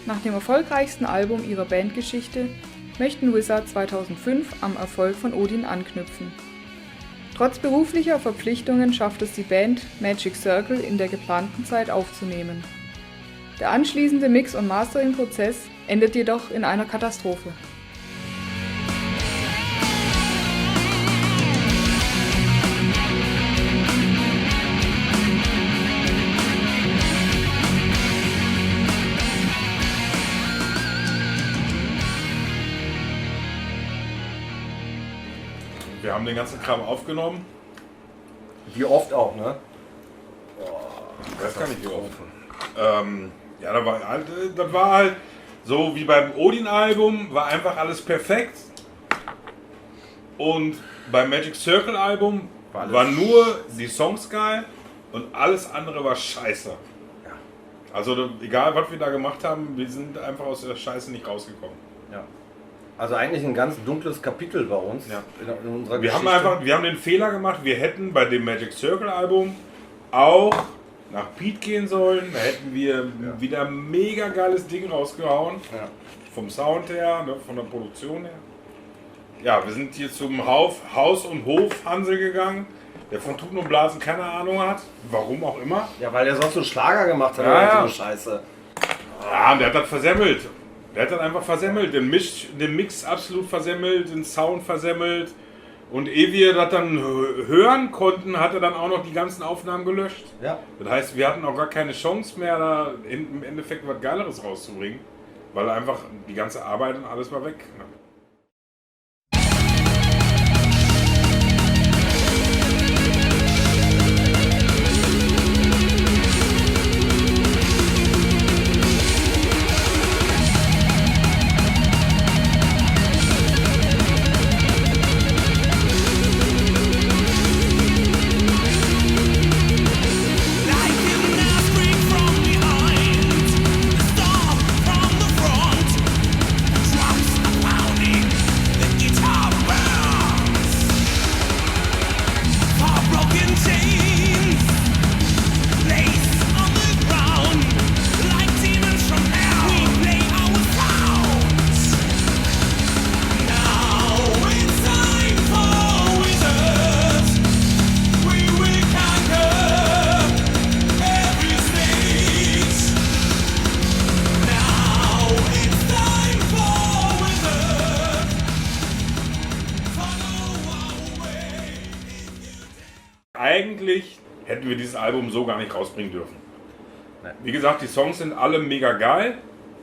Nach dem erfolgreichsten Album ihrer Bandgeschichte möchten Wizard 2005 am Erfolg von Odin anknüpfen. Trotz beruflicher Verpflichtungen schafft es die Band, Magic Circle in der geplanten Zeit aufzunehmen. Der anschließende Mix- und Mastering-Prozess endet jedoch in einer Katastrophe. Wir haben den ganzen Kram aufgenommen. Wie oft auch, ne? Ich weiß gar nicht wie oft. Ja, das war halt so wie beim Odin-Album, war einfach alles perfekt. Und beim Magic Circle-Album war nur die Songs geil und alles andere war scheiße. Ja. Also egal, was wir da gemacht haben, wir sind einfach aus der Scheiße nicht rausgekommen. Ja. Also eigentlich ein ganz dunkles Kapitel bei uns in unserer Geschichte. Wir haben den Fehler gemacht, wir hätten bei dem Magic Circle Album auch nach Pete gehen sollen. Da hätten wir wieder ein mega geiles Ding rausgehauen. Ja. Vom Sound her, ne, von der Produktion her. Ja, wir sind hier zum Haus- und Hof-Hansel gegangen, der von Tuten und Blasen keine Ahnung hat. Warum auch immer. Ja, weil der sonst so Schlager gemacht hat Ja, oder ja. so eine Scheiße. Ja, und der hat das versemmelt. Der hat dann einfach versemmelt, den Mix absolut versemmelt, den Sound versemmelt. Und ehe wir das dann hören konnten, hat er dann auch noch die ganzen Aufnahmen gelöscht. Ja. Das heißt, wir hatten auch gar keine Chance mehr, da im Endeffekt was Geileres rauszubringen. Weil einfach die ganze Arbeit und alles war weg. Ne? Eigentlich hätten wir dieses Album so gar nicht rausbringen dürfen. Wie gesagt, die Songs sind alle mega geil,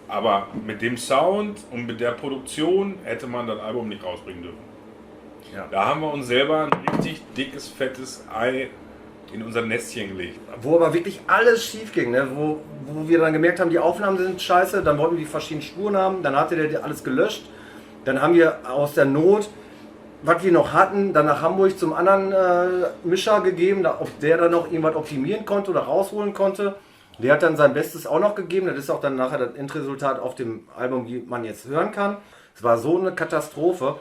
aber mit dem Sound und mit der Produktion hätte man das Album nicht rausbringen dürfen. Ja. Da haben wir uns selber ein richtig dickes, fettes Ei in unser Nestchen gelegt. Wo aber wirklich alles schief ging, ne? Wo wir dann gemerkt haben, die Aufnahmen sind scheiße, dann wollten wir die verschiedenen Spuren haben, dann hatte der alles gelöscht. Dann haben wir aus der Not, was wir noch hatten, dann nach Hamburg zum anderen Mischer gegeben, ob der dann noch irgendwas optimieren konnte oder rausholen konnte. Der hat dann sein Bestes auch noch gegeben, das ist auch dann nachher das Endresultat auf dem Album, wie man jetzt hören kann. Es war so eine Katastrophe.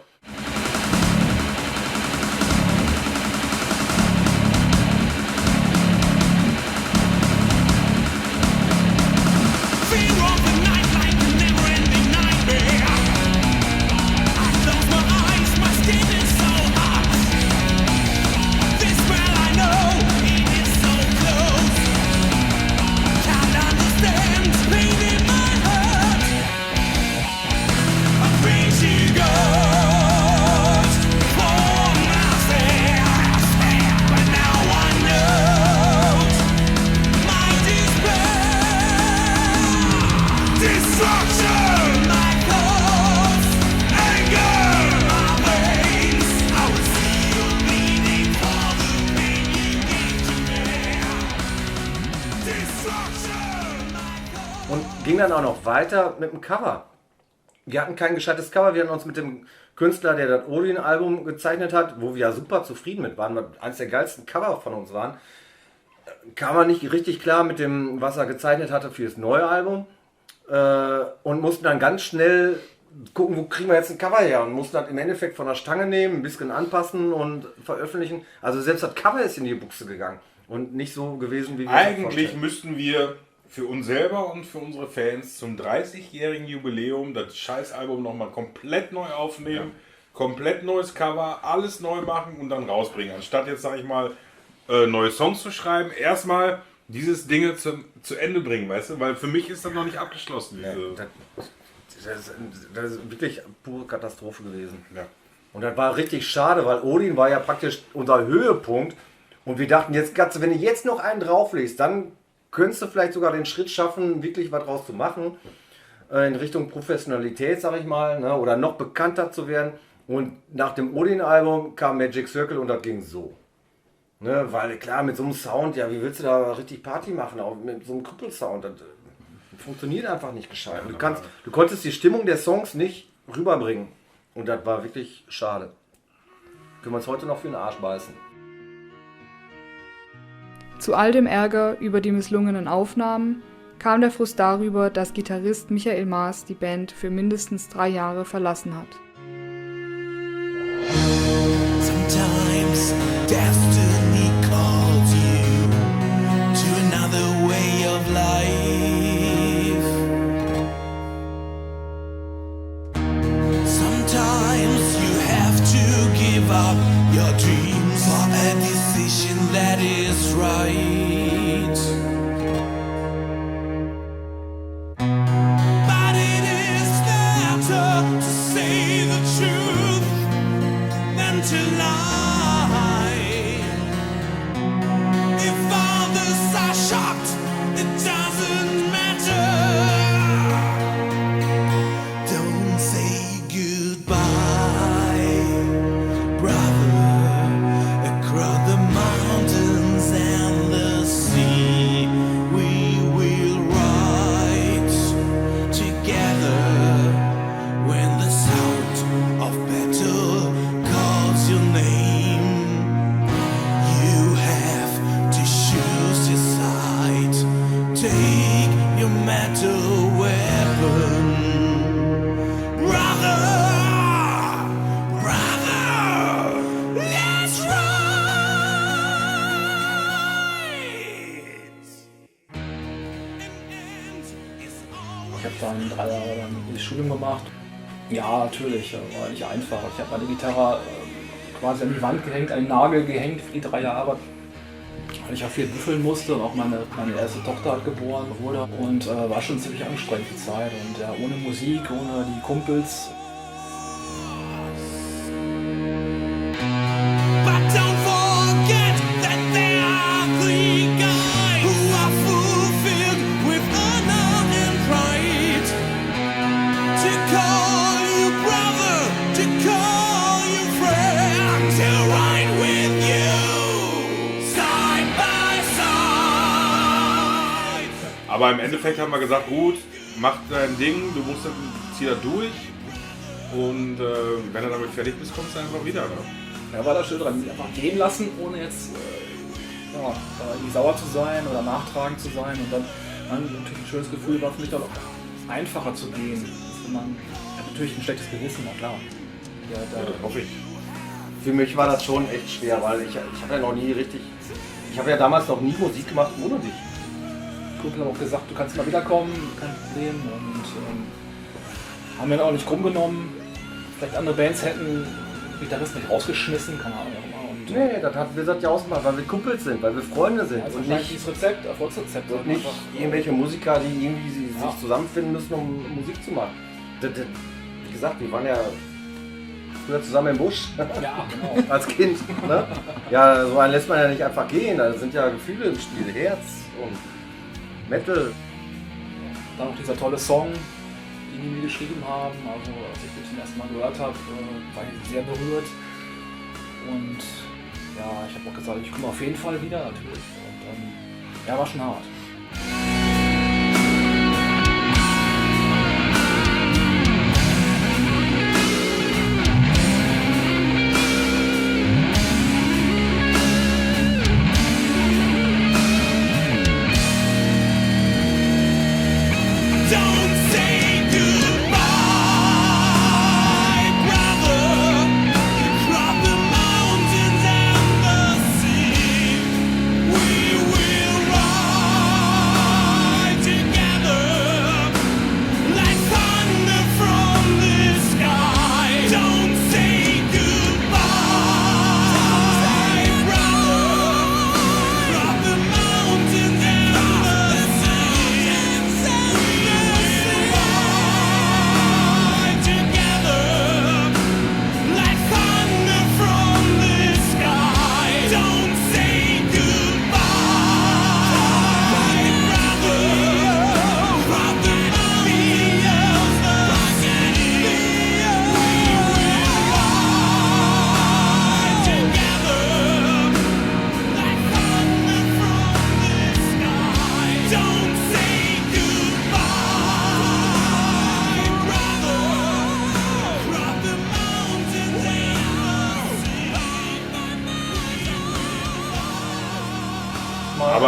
Go! Und ging dann auch noch weiter mit dem Cover. Wir hatten kein gescheites Cover, wir hatten uns mit dem Künstler, der das Odin-Album gezeichnet hat, wo wir ja super zufrieden mit waren, weil eines der geilsten Cover von uns waren, kam er nicht richtig klar mit dem, was er gezeichnet hatte für das neue Album und mussten dann ganz schnell gucken, wo kriegen wir jetzt ein Cover her und mussten das im Endeffekt von der Stange nehmen, ein bisschen anpassen und veröffentlichen. Also selbst das Cover ist in die Buchse gegangen und nicht so gewesen, wie wir Eigentlich müssten wir für uns selber und für unsere Fans zum 30-jährigen Jubiläum das Scheißalbum nochmal komplett neu aufnehmen, komplett neues Cover, alles neu machen und dann rausbringen. Anstatt jetzt, sag ich mal, neue Songs zu schreiben, erstmal dieses Ding zu Ende bringen, weißt du? Weil für mich ist das noch nicht abgeschlossen. Das ist wirklich pure Katastrophe gewesen. Ja. Und das war richtig schade, weil Odin war ja praktisch unser Höhepunkt. Und wir dachten, jetzt, wenn du jetzt noch einen drauflegst, dann könntest du vielleicht sogar den Schritt schaffen, wirklich was draus zu machen. In Richtung Professionalität, sag ich mal, ne? Oder noch bekannter zu werden. Und nach dem Odin-Album kam Magic Circle und das ging so. Ne? Weil klar, mit so einem Sound, ja, wie willst du da richtig Party machen? Auch mit so einem Krüppelsound, das funktioniert einfach nicht gescheit. Du konntest die Stimmung der Songs nicht rüberbringen. Und das war wirklich schade. Können wir uns heute noch für den Arsch beißen. Zu all dem Ärger über die misslungenen Aufnahmen kam der Frust darüber, dass Gitarrist Michael Maas die Band für mindestens 3 Jahre verlassen hat. Sometimes destiny calls you to another way of life. Sometimes you have to give up your dreams for a decision that is right. But it is better to say the truth than to lie. If others are shocked, it doesn't matter. Don't say goodbye, brother. Across the mountains and the sea, we will ride together when the sound of battle calls your name. You have to choose your side. Take your metal weapon, brother. Brother, let's ride. Ich habe dann 3 Jahre dann das Studium gemacht. Ja, natürlich, war nicht einfach. Ich habe meine Gitarre quasi an die Wand gehängt, an den Nagel gehängt für die 3 Jahre. Weil ich auch viel büffeln musste und auch meine erste Tochter halt geboren wurde. Und war schon eine ziemlich anstrengende Zeit. Und ja, ohne Musik, ohne die Kumpels. But don't forget that there are 3 guys who are fulfilled with honor and pride. To call you brother, to call you friend, to ride with you side by side. Aber im Endeffekt haben wir gesagt, gut, mach dein Ding, du musst dann, zieh da durch. Und wenn du damit fertig bist, kommst du einfach wieder. Ne? Ja, war da schön dran. Einfach gehen lassen, ohne jetzt da irgendwie sauer zu sein oder nachtragend zu sein. Und dann natürlich ein schönes Gefühl war für mich dann auch einfacher zu gehen. Man hat natürlich ein schlechtes Gewissen, na klar. Ja, hoffe ich. Für mich war das schon echt schwer, weil ich habe ja noch nie richtig... Ich habe ja damals noch nie Musik gemacht ohne dich. Kumpel haben auch gesagt, du kannst mal wiederkommen, kein Problem. Und haben wir dann auch nicht krumm genommen. Vielleicht andere Bands hätten Gitarristen nicht rausgeschmissen, keine Ahnung. Und, Nee, das hat wir ja ausgemacht, weil wir Kumpels sind, weil wir Freunde sind. also und nicht nicht, das Rezept, Erfolgsrezept. und nicht irgendwelche Musiker, die irgendwie sich zusammenfinden müssen, um Musik zu machen. Wie gesagt, wir waren ja früher zusammen im Busch. Ja, genau. Als Kind. Ne? Ja, so einen lässt man ja nicht einfach gehen. Da sind ja Gefühle im Spiel, Herz und Metal. Dann noch dieser tolle Song, den wir geschrieben haben. Also als ich den zum ersten Mal gehört habe, war ich sehr berührt. Und ja, ich habe auch gesagt, ich komme auf jeden Fall wieder natürlich. Und ja, war schon hart.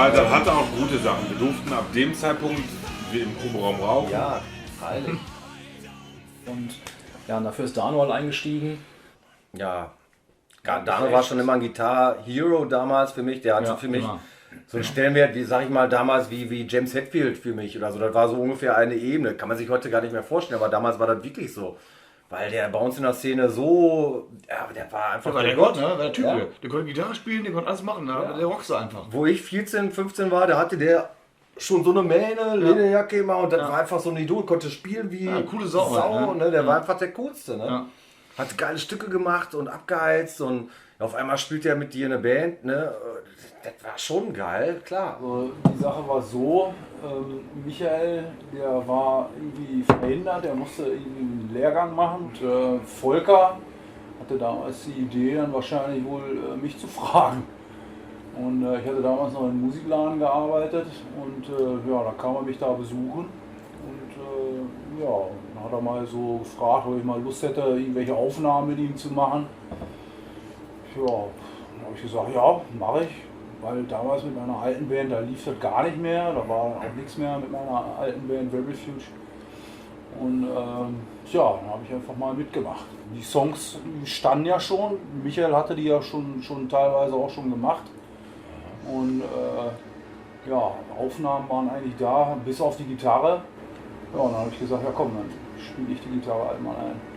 Aber das hatte auch gute Sachen. Wir durften ab dem Zeitpunkt wie im Proberaum rauchen. Ja, freilich. Und ja, und dafür ist Dano halt eingestiegen. Ja, Dano war schon immer ein Guitar-Hero damals für mich. Der hatte für mich immer. so einen Stellenwert, wie sag ich mal, damals wie James Hetfield für mich oder so. Das war so ungefähr eine Ebene. Kann man sich heute gar nicht mehr vorstellen, aber damals war das wirklich so. Weil der bei uns in der Szene so, ja, der war einfach Der Gott, ne? War der Typ. Ja. Der konnte Gitarre spielen, der konnte alles machen. Ne? Der rockste einfach. Wo ich 14, 15 war, da hatte der schon so eine Mähne, Lederjacke immer und das war einfach so ein Idol, konnte spielen wie coole Sau, ne? Der war einfach der Coolste, ne? Ja. Hat geile Stücke gemacht und abgeheizt und auf einmal spielt er mit dir eine Band, ne? Das war schon geil, klar. Also, die Sache war so, Michael, der war irgendwie verhindert, der musste irgendwie einen Lehrgang machen. Und Volker hatte damals die Idee, dann wahrscheinlich wohl mich zu fragen. Und ich hatte damals noch in einem Musikladen gearbeitet und ja, da kam er mich da besuchen. Und ja, dann hat er mal so gefragt, ob ich mal Lust hätte, irgendwelche Aufnahmen mit ihm zu machen. Ja, dann habe ich gesagt, ja, mache ich. Weil damals mit meiner alten Band, da lief das gar nicht mehr, da war auch nichts mehr mit meiner alten Band Refuge. Und ja, dann habe ich einfach mal mitgemacht. Die Songs standen ja schon, Michael hatte die ja schon teilweise auch schon gemacht. Und ja, Aufnahmen waren eigentlich da, bis auf die Gitarre. Ja, und dann habe ich gesagt, ja komm, dann spiele ich die Gitarre halt mal ein.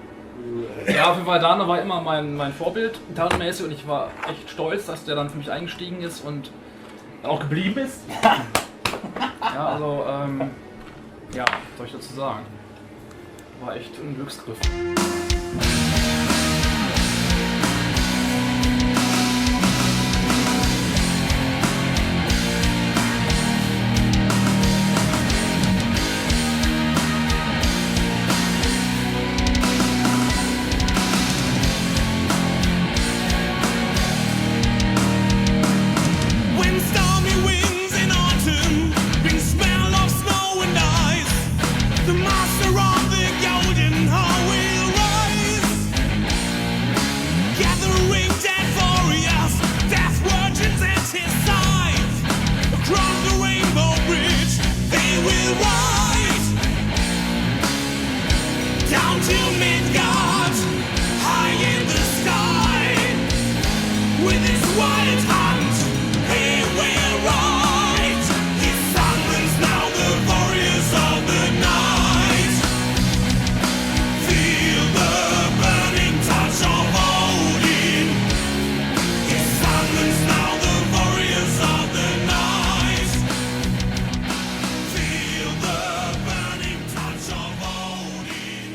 Ja, auf jeden Fall, Dana war immer mein Vorbild, gitarrenmäßig, und ich war echt stolz, dass der dann für mich eingestiegen ist und dann auch geblieben ist. Ja, also, ja, was soll ich dazu sagen? War echt ein Glücksgriff. When stormy winds in autumn bring smell of snow and ice, the master of the golden hall will rise, gathering dead warriors, death virgins at his side. Across the rainbow bridge they will ride, down to Midgard, high in the sky. With his wild hunt, he will ride. He summons now the warriors of the night. Feel the burning touch of Odin. He summons now the warriors of the night. Feel the burning touch of Odin.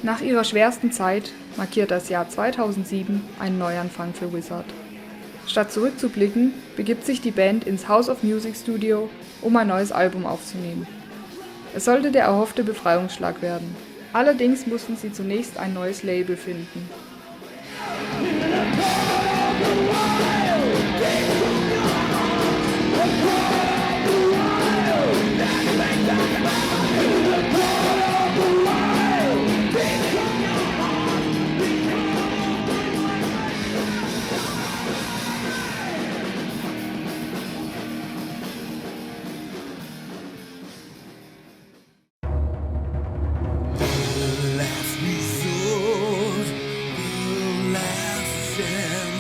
Nach ihrer schwersten Zeit markiert das Jahr 2007 einen Neuanfang für Wizard. Statt zurückzublicken, begibt sich die Band ins House of Music Studio, um ein neues Album aufzunehmen. Es sollte der erhoffte Befreiungsschlag werden. Allerdings mussten sie zunächst ein neues Label finden. Last resort, the last chance.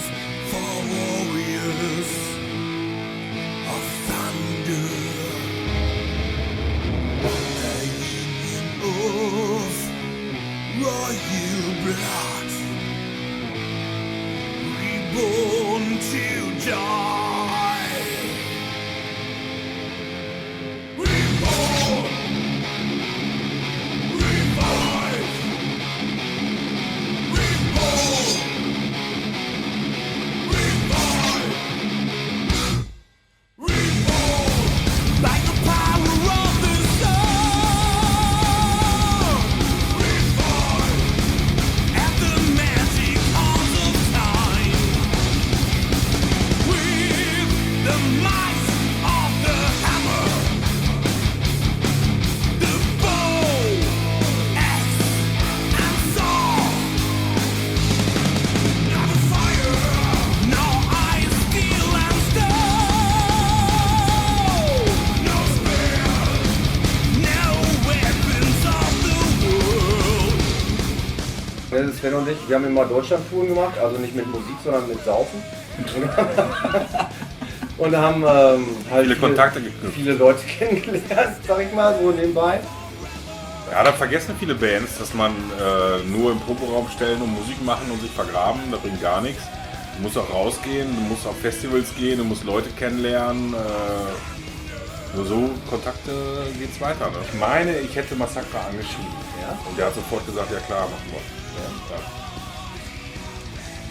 Sven und ich, wir haben immer Deutschland-Touren gemacht, also nicht mit Musik, sondern mit Saufen. Und haben halt Viele Kontakte geknüpft. viele Leute kennengelernt, sag ich mal, so nebenbei. Ja, da vergessen viele Bands, dass man nur im Proberaum stellen und Musik machen und sich vergraben, das bringt gar nichts. Du musst auch rausgehen, du musst auf Festivals gehen, du musst Leute kennenlernen. Nur so Kontakte geht's weiter. Ne? Ich meine, ich hätte Massacre angeschrieben. Ja? Und der hat sofort gesagt, ja klar, machen wir.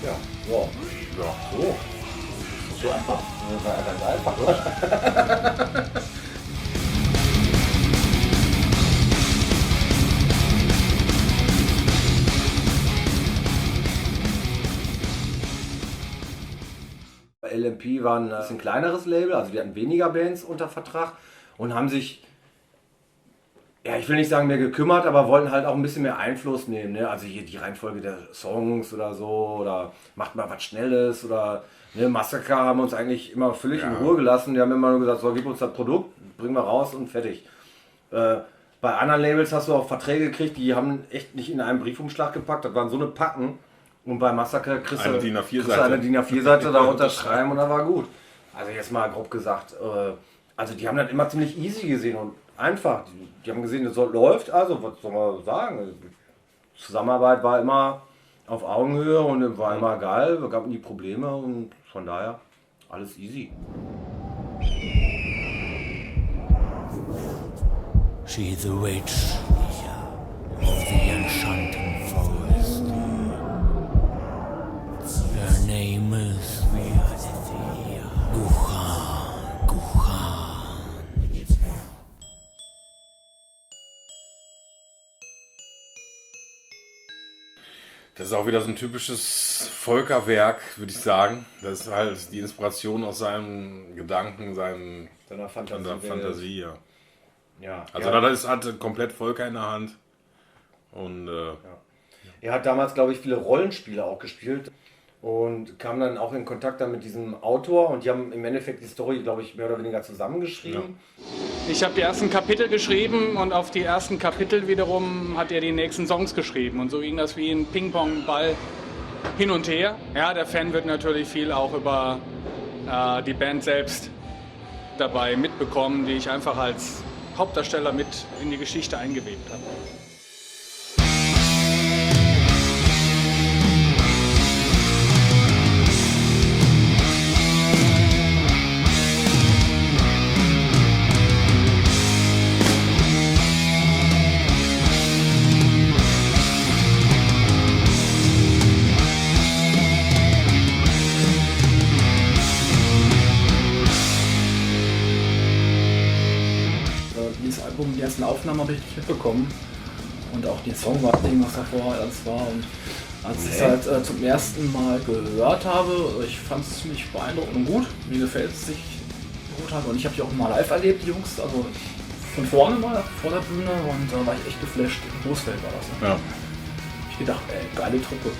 Ja, wow. Ja. So. So einfach. Das war ganz einfach, oder? LMP war ein bisschen kleineres Label, also die hatten weniger Bands unter Vertrag und haben sich, ja, ich will nicht sagen mehr gekümmert, aber wollten halt auch ein bisschen mehr Einfluss nehmen. Ne? Also hier die Reihenfolge der Songs oder so, oder macht mal was Schnelles oder ne, Massacre haben uns eigentlich immer völlig in Ruhe gelassen. Die haben immer nur gesagt, so, gib uns das Produkt, bringen wir raus und fertig. Bei anderen Labels hast du auch Verträge gekriegt, die haben echt nicht in einen Briefumschlag gepackt, das waren so eine Packen. Und bei Massacre kriegst du Eine DIN A4-Seite. eine DIN A4-Seite da unterschreiben und dann war gut. Also jetzt mal grob gesagt, also die haben das immer ziemlich easy gesehen und einfach. Die haben gesehen, das läuft, also was soll man sagen. Zusammenarbeit war immer auf Augenhöhe und war immer geil, es gab nie Probleme und von daher alles easy. She's a witch of the enchanting forest. Her name is Guhan. Das ist auch wieder so ein typisches Volkerwerk, würde ich sagen. Das ist halt die Inspiration aus seinen Gedanken, seiner Fantasie. Ja. Ja, Also das hat komplett Volker in der Hand. Und er hat damals, glaube ich, viele Rollenspiele auch gespielt und kam dann auch in Kontakt dann mit diesem Autor und die haben im Endeffekt die Story, glaube ich, mehr oder weniger zusammengeschrieben. Ich habe die ersten Kapitel geschrieben und auf die ersten Kapitel wiederum hat er die nächsten Songs geschrieben. Und so ging das wie ein Ping-Pong-Ball hin und her. Ja, der Fan wird natürlich viel auch über die Band selbst dabei mitbekommen, die ich einfach als Hauptdarsteller mit in die Geschichte eingewebt habe. Die ersten Aufnahmen habe ich nicht mitbekommen und auch die Songwriting, was davor alles war. Und als ich es halt zum ersten Mal gehört habe, ich fand es ziemlich beeindruckend und gut. Mir gefällt es sich gut halt. Und ich habe die auch mal live erlebt, die Jungs, also von vorne mal vor der Bühne und da war ich echt geflasht. In Großfeld war das. Ne? ja. Ich gedacht, ey, geile Truppe.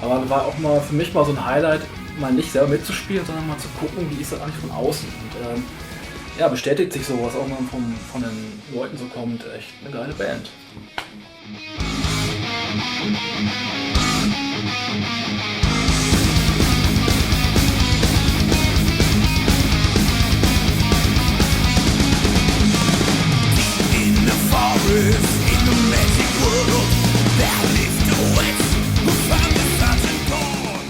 Aber das war auch mal für mich mal so ein Highlight, mal nicht selber mitzuspielen, sondern mal zu gucken, wie ist das eigentlich von außen. Und, ja, bestätigt sich sowas auch mal von den Leuten so kommt. Echt eine geile Band. In the forest, in the magic world, there lived a witch who found a certain dawn.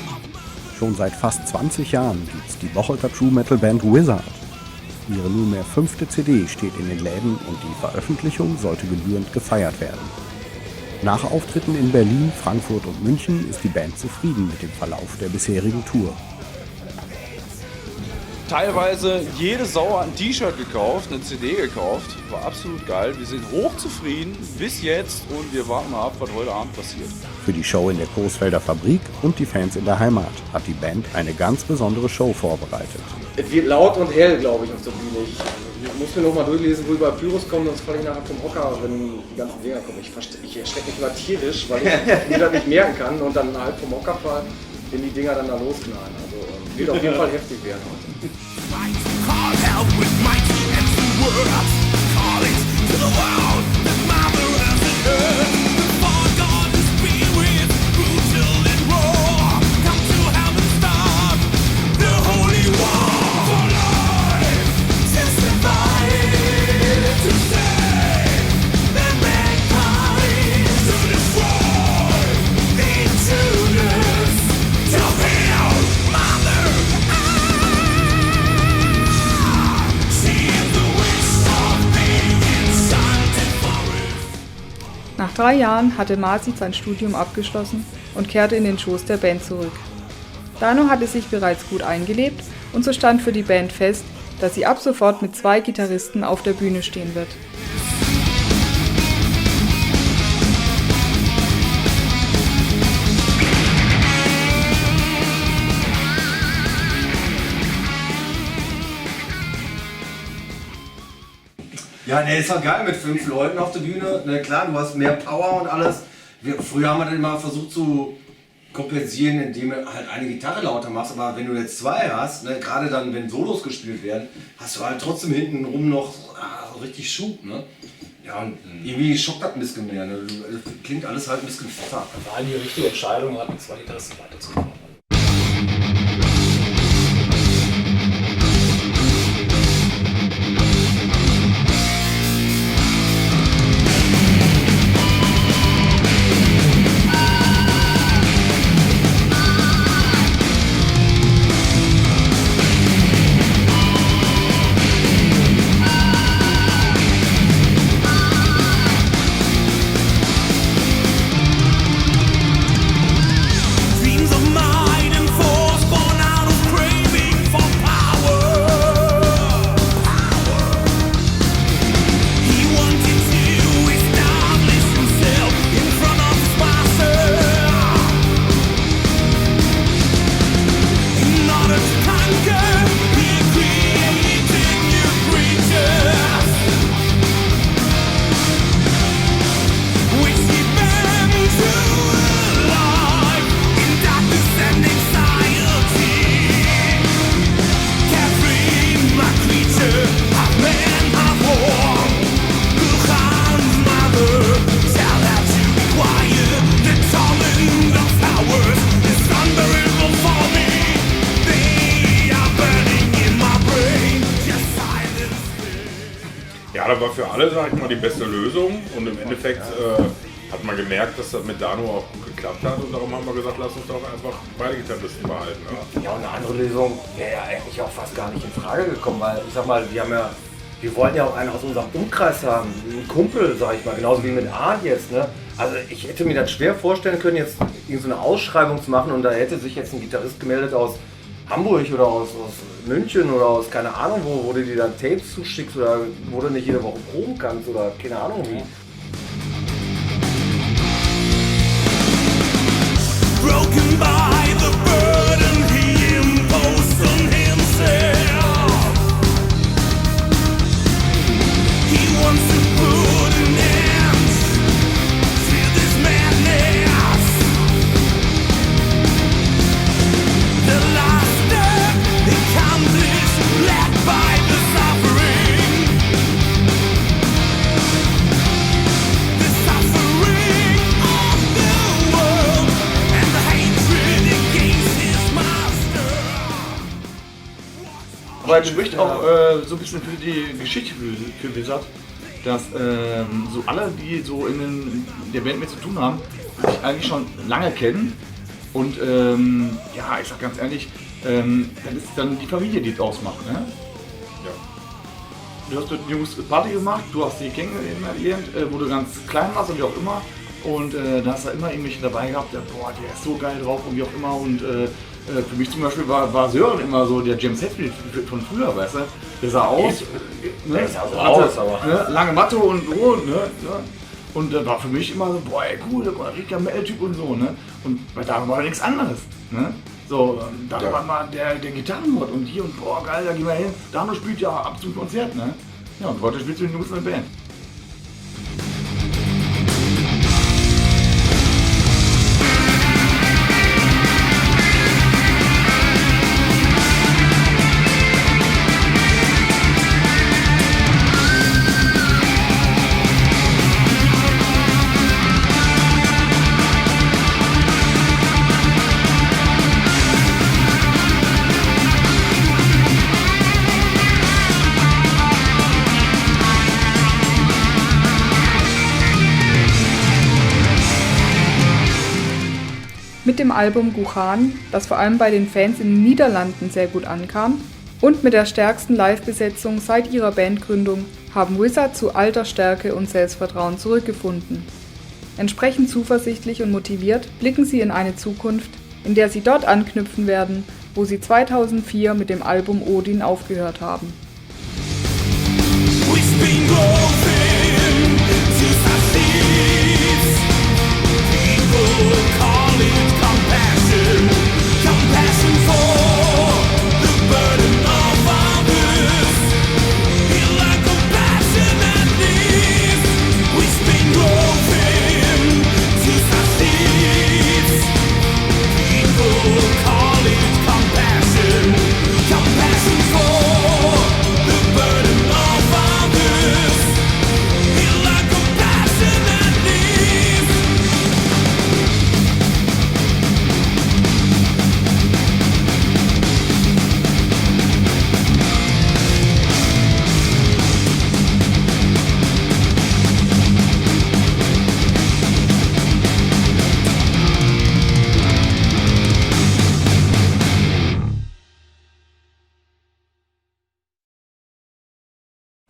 Schon seit fast 20 Jahren gibt's die Bocholter True Metal Band Wizard. Ihre nunmehr 5. CD steht in den Läden und die Veröffentlichung sollte gebührend gefeiert werden. Nach Auftritten in Berlin, Frankfurt und München ist die Band zufrieden mit dem Verlauf der bisherigen Tour. Teilweise jede Sau hat ein T-Shirt gekauft, eine CD gekauft. War absolut geil. Wir sind hochzufrieden bis jetzt und wir warten mal ab, was heute Abend passiert. Für die Show in der Coesfelder Fabrik und die Fans in der Heimat hat die Band eine ganz besondere Show vorbereitet. Es wird laut und hell, glaube ich, auf der Bühne. Ich muss mir noch mal durchlesen, wo über Pyros kommen, sonst falle ich nachher vom Hocker, wenn die ganzen Dinger kommen. Ich erschrecke mich immer tierisch, weil ich mir das nicht merken kann und dann halb vom Hocker fallen, wenn die Dinger dann da losknallen. Also wird auf jeden Fall heftig werden heute. Call help with mighty empty words. Call it to the world that Mother Earth and Earth. For God is spirit. 3 Jahren hatte Masi sein Studium abgeschlossen und kehrte in den Schoß der Band zurück. Dano hatte sich bereits gut eingelebt und so stand für die Band fest, dass sie ab sofort mit 2 Gitarristen auf der Bühne stehen wird. Ja, ne, ist doch geil mit 5 Leuten auf der Bühne. Ne, klar, du hast mehr Power und alles. Früher haben wir dann immer versucht zu kompensieren, indem du halt eine Gitarre lauter machst. Aber wenn du jetzt 2 hast, ne, gerade dann, wenn Solos gespielt werden, hast du halt trotzdem hintenrum noch richtig Schub. Ne? Ja, und irgendwie schockt das ein bisschen mehr. Ne? Klingt alles halt ein bisschen fetter. War die richtige Entscheidung, hat mit 2 Gitarristen weiterzumachen. Dreams of might and force born out of craving for power. He wanted to establish himself in front of his master. In order to conquer, he created new creatures, which he bent to life in darkness and anxiety. Catherine, my creature, half man, half war. Khan's mother, tell her to be quiet. The torment of flowers is unbearable for me. They are burning in my brain. Just silence them. Ja, das war für alle, sag ich mal, die beste Lösung. Und im Endeffekt hat man gemerkt, dass das mit Dano auch gut geklappt hat. Und darum haben wir gesagt, lass uns doch einfach beide Gitarristen behalten. Ja. Ja, und eine andere Lösung wäre ja eigentlich auch fast gar nicht in Frage gekommen, weil ich sag mal, wir wollten ja auch einen aus unserem Umkreis haben, einen Kumpel, sag ich mal, genauso wie mit Art jetzt, ne? Also ich hätte mir das schwer vorstellen können, jetzt irgendeine Ausschreibung zu machen und da hätte sich jetzt ein Gitarrist gemeldet aus Hamburg oder aus München oder aus keine Ahnung wo du dir dann Tapes zuschickst oder wo du nicht jede Woche proben kannst oder keine Ahnung wie. Broken by the burden he imposed on himself. He wants to put an end to this madness. The last step accomplished, led by the suffering. The suffering of the world and the hatred against his master. Aber es spricht auch so ein bisschen für die Geschichte für Wizard, dass so alle, die so in der Band mit zu tun haben, sich eigentlich schon lange kennen. Und ja, ich sag ganz ehrlich, das ist dann die Familie, die es ausmacht. Ne? Ja. Du hast mit den Jungs Party gemacht, du hast die kennengelernt, wo du ganz klein warst und wie auch immer. Und da hast du immer irgendwelche dabei gehabt, der, boah, der ist so geil drauf und wie auch immer. Und für mich zum Beispiel war Sören immer so der James Hetfield von früher, weißt du? Der sah aus, ne? Der sah so aus, aber. Ne? Lange Matte und so, ne? Und das war für mich immer so, boah, ey, cool, der war ein richtiger Metal-Typ und so, ne? Und bei Dano war nichts anderes, ne? So, da war mal der Gitarrenmod und hier und boah, geil, da gehen wir hin. Dano spielt ja ab zum Konzert, ne? Ja, und heute spielst du den Jungs in der Band. Mit dem Album Guchan, das vor allem bei den Fans in den Niederlanden sehr gut ankam, und mit der stärksten Live-Besetzung seit ihrer Bandgründung haben Wizard zu alter Stärke und Selbstvertrauen zurückgefunden. Entsprechend zuversichtlich und motiviert blicken sie in eine Zukunft, in der sie dort anknüpfen werden, wo sie 2004 mit dem Album Odin aufgehört haben. We've been growing to succeed. People call it compassion, compassion for the burden of others. Feel like compassion and needs. We've been growing to succeed. People call it compassion, compassion for the burden of others. Feel like compassion and needs.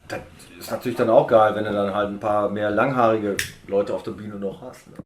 Das ist natürlich dann auch geil, wenn du dann halt ein paar mehr langhaarige Leute auf der Bühne noch hast. Ne?